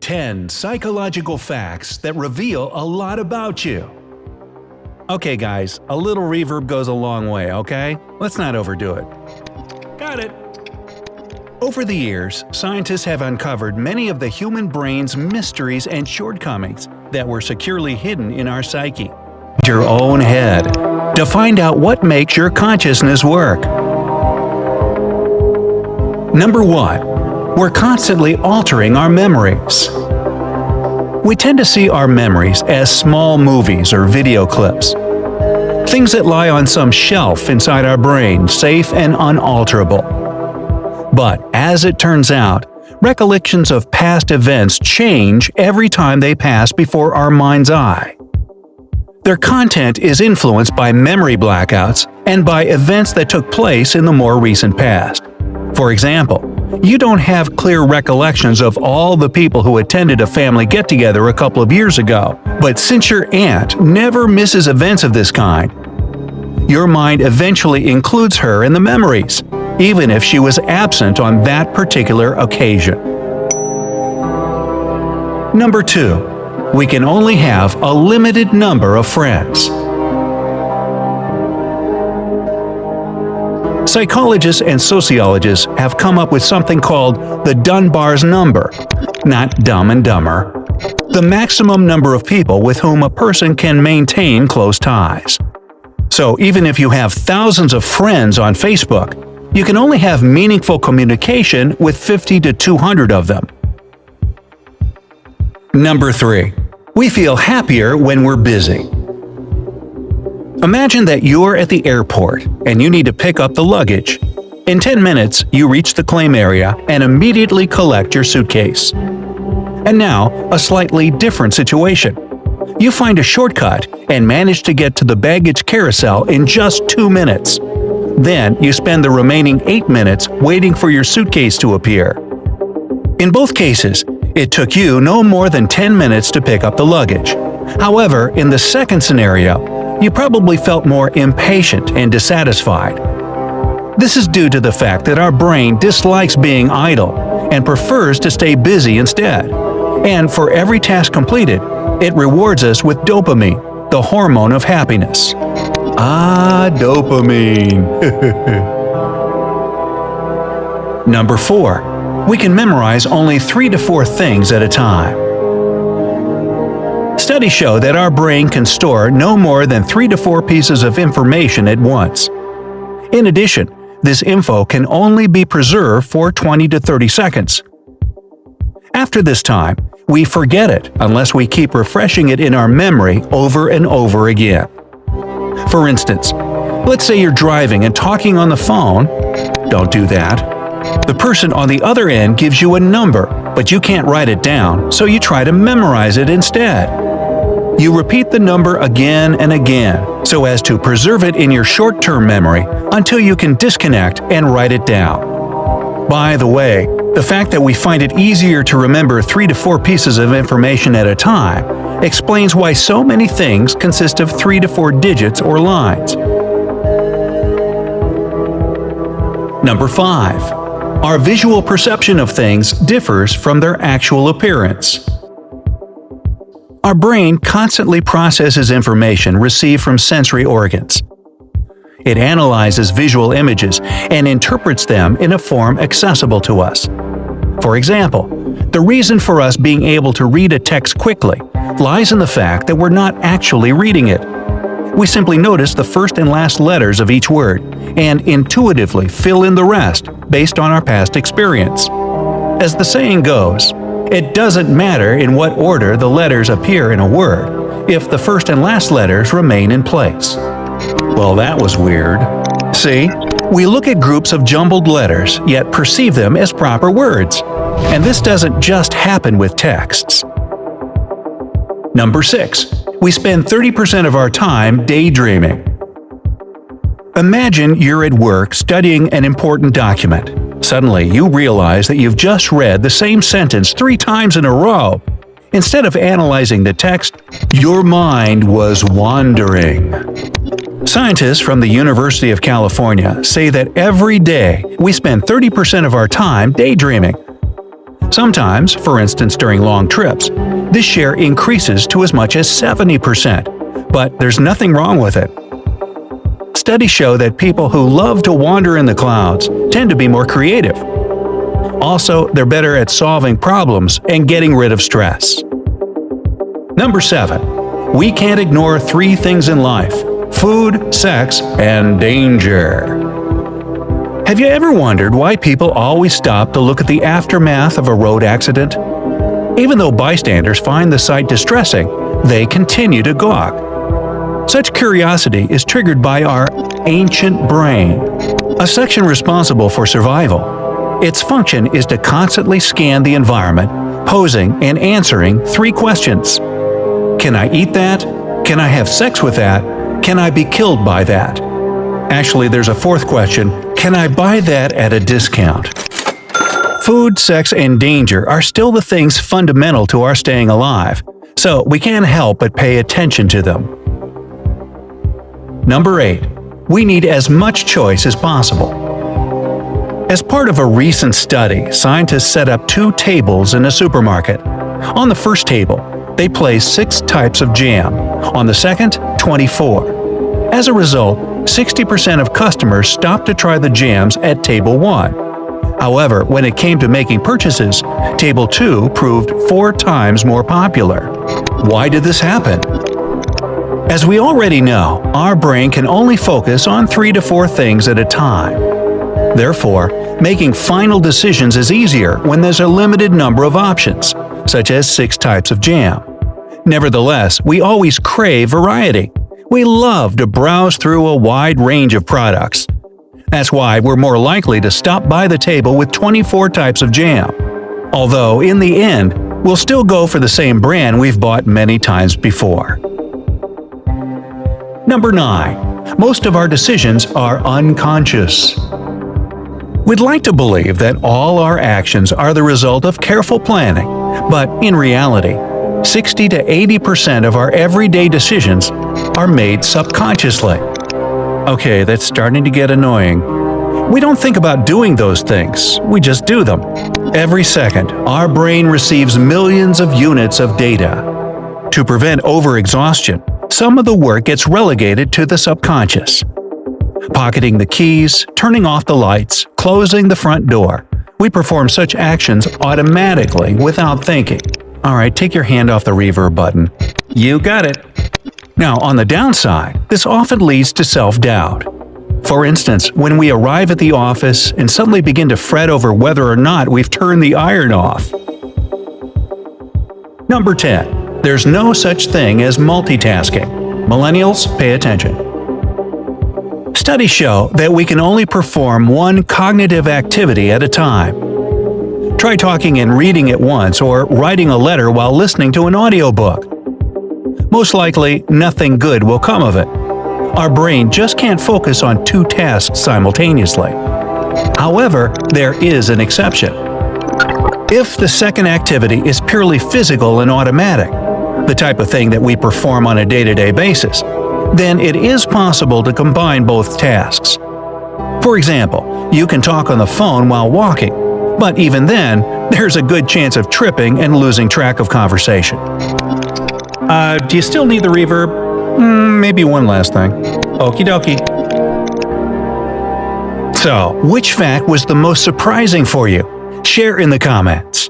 10 psychological facts that reveal a lot about you. Okay guys, a little reverb goes a long way, okay? Let's not overdo it. Got it! Over the years, scientists have uncovered many of the human brain's mysteries and shortcomings that were securely hidden in our psyche. Your own head to find out what makes your consciousness work. Number 1. We're constantly altering our memories. We tend to see our memories as small movies or video clips. Things that lie on some shelf inside our brain, safe and unalterable. But as it turns out, recollections of past events change every time they pass before our mind's eye. Their content is influenced by memory blackouts and by events that took place in the more recent past. For example, you don't have clear recollections of all the people who attended a family get-together a couple of years ago, but since your aunt never misses events of this kind, your mind eventually includes her in the memories, even if she was absent on that particular occasion. Number 2. We can only have a limited number of friends. Psychologists and sociologists have come up with something called the Dunbar's number, not Dumb and Dumber, the maximum number of people with whom a person can maintain close ties. So even if you have thousands of friends on Facebook, you can only have meaningful communication with 50 to 200 of them. Number 3. We feel happier when we're busy. Imagine that you're at the airport and you need to pick up the luggage. In 10 minutes, you reach the claim area and immediately collect your suitcase. And now, a slightly different situation. You find a shortcut and manage to get to the baggage carousel in just 2 minutes. Then, you spend the remaining 8 minutes waiting for your suitcase to appear. In both cases, it took you no more than 10 minutes to pick up the luggage. However, in the second scenario, you probably felt more impatient and dissatisfied. This is due to the fact that our brain dislikes being idle and prefers to stay busy instead. And for every task completed, it rewards us with dopamine, the hormone of happiness. Ah, dopamine! Number 4. We can memorize only 3 to 4 things at a time. Studies show that our brain can store no more than 3 to 4 pieces of information at once. In addition, this info can only be preserved for 20 to 30 seconds. After this time, we forget it unless we keep refreshing it in our memory over and over again. For instance, let's say you're driving and talking on the phone. Don't do that. The person on the other end gives you a number, but you can't write it down, so you try to memorize it instead. You repeat the number again and again, so as to preserve it in your short-term memory until you can disconnect and write it down. By the way, the fact that we find it easier to remember 3 to 4 pieces of information at a time explains why so many things consist of 3 to 4 digits or lines. Number 5. Our visual perception of things differs from their actual appearance. Our brain constantly processes information received from sensory organs. It analyzes visual images and interprets them in a form accessible to us. For example, the reason for us being able to read a text quickly lies in the fact that we're not actually reading it. We simply notice the first and last letters of each word and intuitively fill in the rest based on our past experience. As the saying goes, it doesn't matter in what order the letters appear in a word if the first and last letters remain in place. Well, that was weird. See? We look at groups of jumbled letters, yet perceive them as proper words. And this doesn't just happen with texts. Number 6. We spend 30% of our time daydreaming. Imagine you're at work studying an important document. Suddenly, you realize that you've just read the same sentence 3 times in a row. Instead of analyzing the text, your mind was wandering. Scientists from the University of California say that every day we spend 30% of our time daydreaming. Sometimes, for instance during long trips, this share increases to as much as 70%, but there's nothing wrong with it. Studies show that people who love to wander in the clouds tend to be more creative. Also, they're better at solving problems and getting rid of stress. Number 7. We can't ignore 3 things in life: food, sex, and danger. Have you ever wondered why people always stop to look at the aftermath of a road accident? Even though bystanders find the sight distressing, they continue to gawk. Such curiosity is triggered by our ancient brain, a section responsible for survival. Its function is to constantly scan the environment, posing and answering 3 questions. Can I eat that? Can I have sex with that? Can I be killed by that? Actually, there's a 4th question: can I buy that at a discount? Food, sex, and danger are still the things fundamental to our staying alive, so we can't help but pay attention to them. Number 8. We need as much choice as possible. As part of a recent study, scientists set up 2 tables in a supermarket. On the first table, they placed 6 types of jam. On the second, 24. As a result, 60% of customers stopped to try the jams at Table 1. However, when it came to making purchases, Table 2 proved 4 times more popular. Why did this happen? As we already know, our brain can only focus on 3 to 4 things at a time. Therefore, making final decisions is easier when there's a limited number of options, such as 6 types of jam. Nevertheless, we always crave variety. We love to browse through a wide range of products. That's why we're more likely to stop by the table with 24 types of jam. Although, in the end, we'll still go for the same brand we've bought many times before. Number 9. Most of our decisions are unconscious. We'd like to believe that all our actions are the result of careful planning, but in reality, 60 to 80% of our everyday decisions are made subconsciously. Okay, that's starting to get annoying. We don't think about doing those things, we just do them. Every second, our brain receives millions of units of data. To prevent overexhaustion, some of the work gets relegated to the subconscious. Pocketing the keys, turning off the lights, closing the front door. We perform such actions automatically without thinking. Alright, take your hand off the reverb button. You got it! Now, on the downside, this often leads to self-doubt. For instance, when we arrive at the office and suddenly begin to fret over whether or not we've turned the iron off. Number 10. There's no such thing as multitasking. Millennials, pay attention. Studies show that we can only perform one cognitive activity at a time. Try talking and reading at once or writing a letter while listening to an audiobook. Most likely, nothing good will come of it. Our brain just can't focus on 2 tasks simultaneously. However, there is an exception. If the second activity is purely physical and automatic, the type of thing that we perform on a day-to-day basis, then it is possible to combine both tasks. For example, you can talk on the phone while walking, but even then, there's a good chance of tripping and losing track of conversation. Do you still need the reverb? Maybe one last thing. Okie dokie. So, which fact was the most surprising for you? Share in the comments.